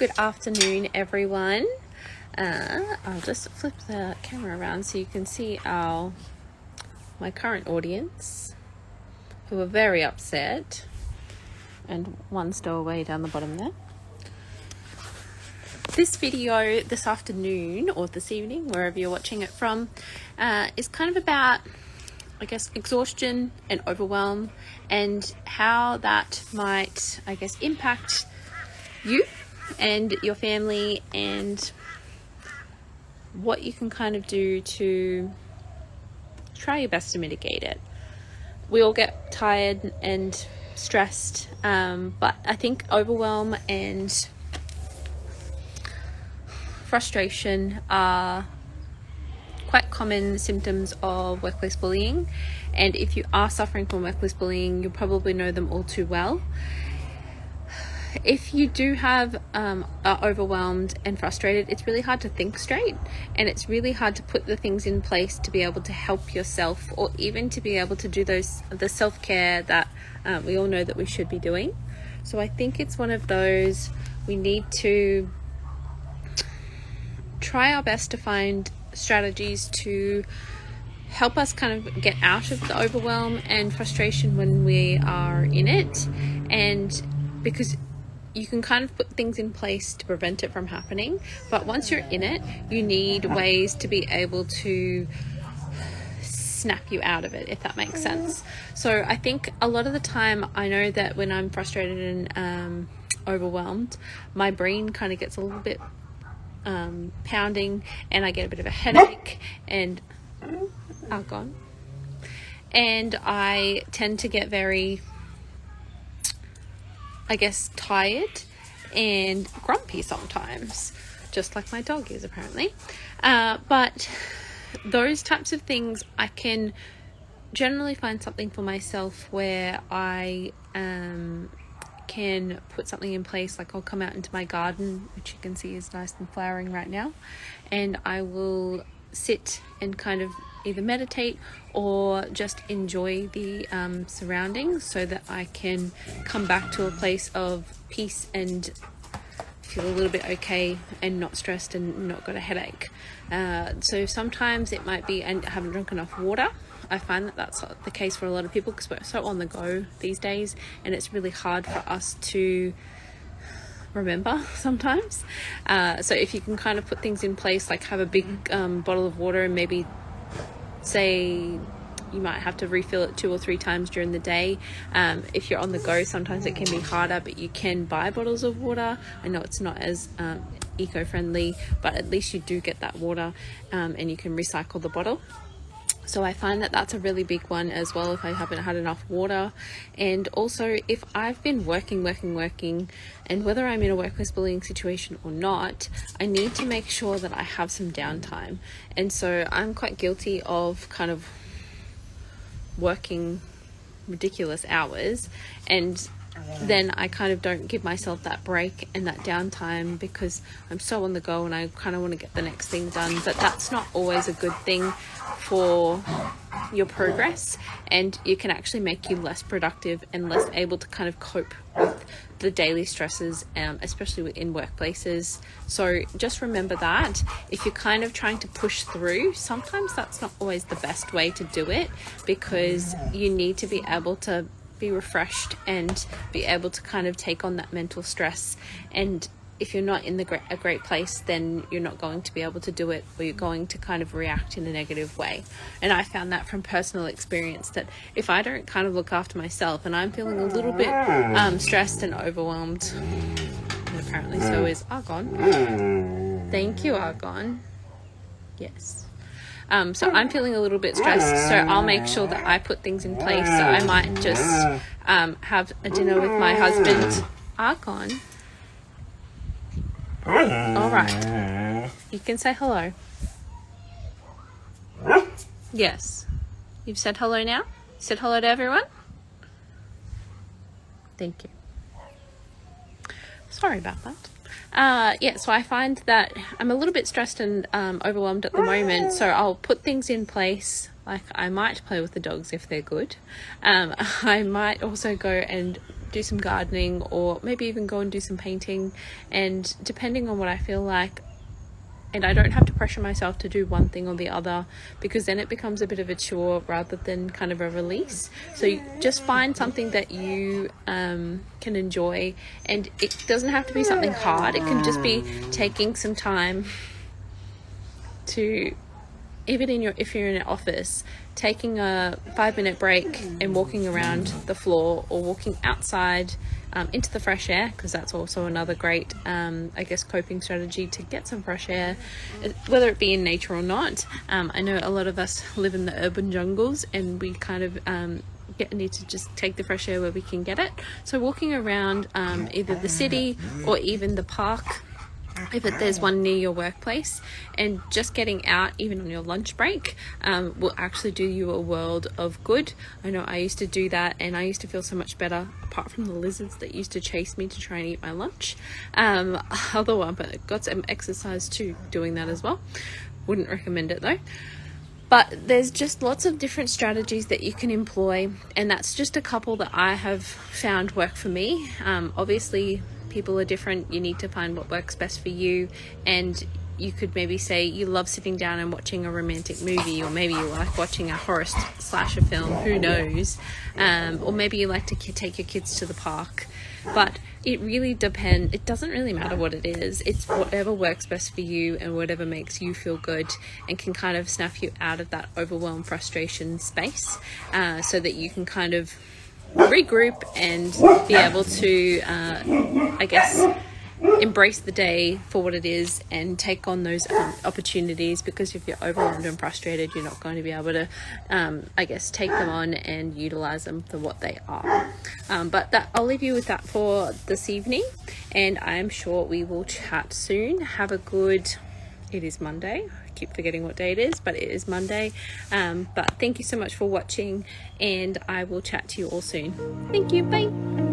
Good afternoon, everyone. I'll just flip the camera around so you can see my current audience, who are very upset, and one stowaway down the bottom there. This video this afternoon, or this evening, wherever you're watching it from, is kind of about, I guess, exhaustion and overwhelm and how that might, I guess, impact you and your family, and what you can kind of do to try your best to mitigate it. We all get tired and stressed, but I think overwhelm and frustration are quite common symptoms of workplace bullying, and if you are suffering from workplace bullying, you probably know them all too well. If you do are overwhelmed and frustrated, it's really hard to think straight, and it's really hard to put the things in place to be able to help yourself, or even to be able to do the self-care that we all know that we should be doing. So I think it's one of those, we need to try our best to find strategies to help us kind of get out of the overwhelm and frustration when we are in it, and because you can kind of put things in place to prevent it from happening, but once you're in it, you need ways to be able to snap you out of it, if that makes sense. So I think a lot of the time, I know that when I'm frustrated and overwhelmed, my brain kind of gets a little bit pounding, and I get a bit of a headache, and gone. And I tend to get very, I guess, tired and grumpy sometimes, just like my dog is apparently. But those types of things, I can generally find something for myself where I can put something in place. Like I'll come out into my garden, which you can see is nice and flowering right now, and I will sit and kind of either meditate or just enjoy the surroundings, so that I can come back to a place of peace and feel a little bit okay and not stressed and not got a headache. So sometimes it might be, and I haven't drunk enough water. I find that that's the case for a lot of people because we're so on the go these days, and it's really hard for us to remember sometimes. So if you can kind of put things in place, like have a big bottle of water, and maybe say you might have to refill it 2 or 3 times during the day. If you're on the go, sometimes it can be harder, but you can buy bottles of water. I know it's not as eco-friendly, but at least you do get that water, and you can recycle the bottle. So I find that that's a really big one as well, if I haven't had enough water. And also, if I've been working, and whether I'm in a workplace bullying situation or not, I need to make sure that I have some downtime. And so I'm quite guilty of kind of working ridiculous hours, and then I kind of don't give myself that break and that downtime because I'm so on the go and I kind of want to get the next thing done. But that's not always a good thing for your progress, and it can actually make you less productive and less able to kind of cope with the daily stresses, especially within workplaces. So just remember that if you're kind of trying to push through, sometimes that's not always the best way to do it, because you need to be able to be refreshed and be able to kind of take on that mental stress. And if you're not in a great place, then you're not going to be able to do it, or you're going to kind of react in a negative way. And I found that from personal experience, that if I don't kind of look after myself and I'm feeling a little bit stressed and overwhelmed, and apparently so is Argon. Thank you, Argon. Yes. So I'm feeling a little bit stressed, so I'll make sure that I put things in place. So I might just have a dinner with my husband. Argon. All right. You can say hello. Yes. You've said hello now? You said hello to everyone? Thank you. Sorry about that. So I find that I'm a little bit stressed and overwhelmed at the moment, so I'll put things in place. Like I might play with the dogs if they're good. I might also go and do some gardening, or maybe even go and do some painting. And depending on what I feel like, and I don't have to pressure myself to do one thing or the other, because then it becomes a bit of a chore rather than kind of a release. So you just find something that you can enjoy, and it doesn't have to be something hard. It can just be taking some time to, even if you're in an office, taking a 5-minute break and walking around the floor, or walking outside into the fresh air, because that's also another great coping strategy to get some fresh air, whether it be in nature or not. I know a lot of us live in the urban jungles, and we kind of need to just take the fresh air where we can get it. So walking around either the city or even the park, if there's one near your workplace, and just getting out even on your lunch break will actually do you a world of good. I know I used to do that, and I used to feel so much better, apart from the lizards that used to chase me to try and eat my lunch. Other one, but I got some exercise too doing that as well. Wouldn't recommend it though. But there's just lots of different strategies that you can employ, and that's just a couple that I have found work for me. Obviously people are different. You need to find what works best for you, and you could maybe say you love sitting down and watching a romantic movie, or maybe you like watching a horror slasher film, who knows, or maybe you like to take your kids to the park. But it really depends. It doesn't really matter what it is. It's whatever works best for you and whatever makes you feel good, and can kind of snap you out of that overwhelm, frustration space, so that you can kind of regroup and be able to embrace the day for what it is, and take on those opportunities. Because if you're overwhelmed and frustrated, you're not going to be able to take them on and utilize them for what they are. But I'll leave you with that for this evening, and I am sure we will chat soon. It is Monday. I keep forgetting what day it is, but it is Monday. But thank you so much for watching, and I will chat to you all soon. Thank you. Bye.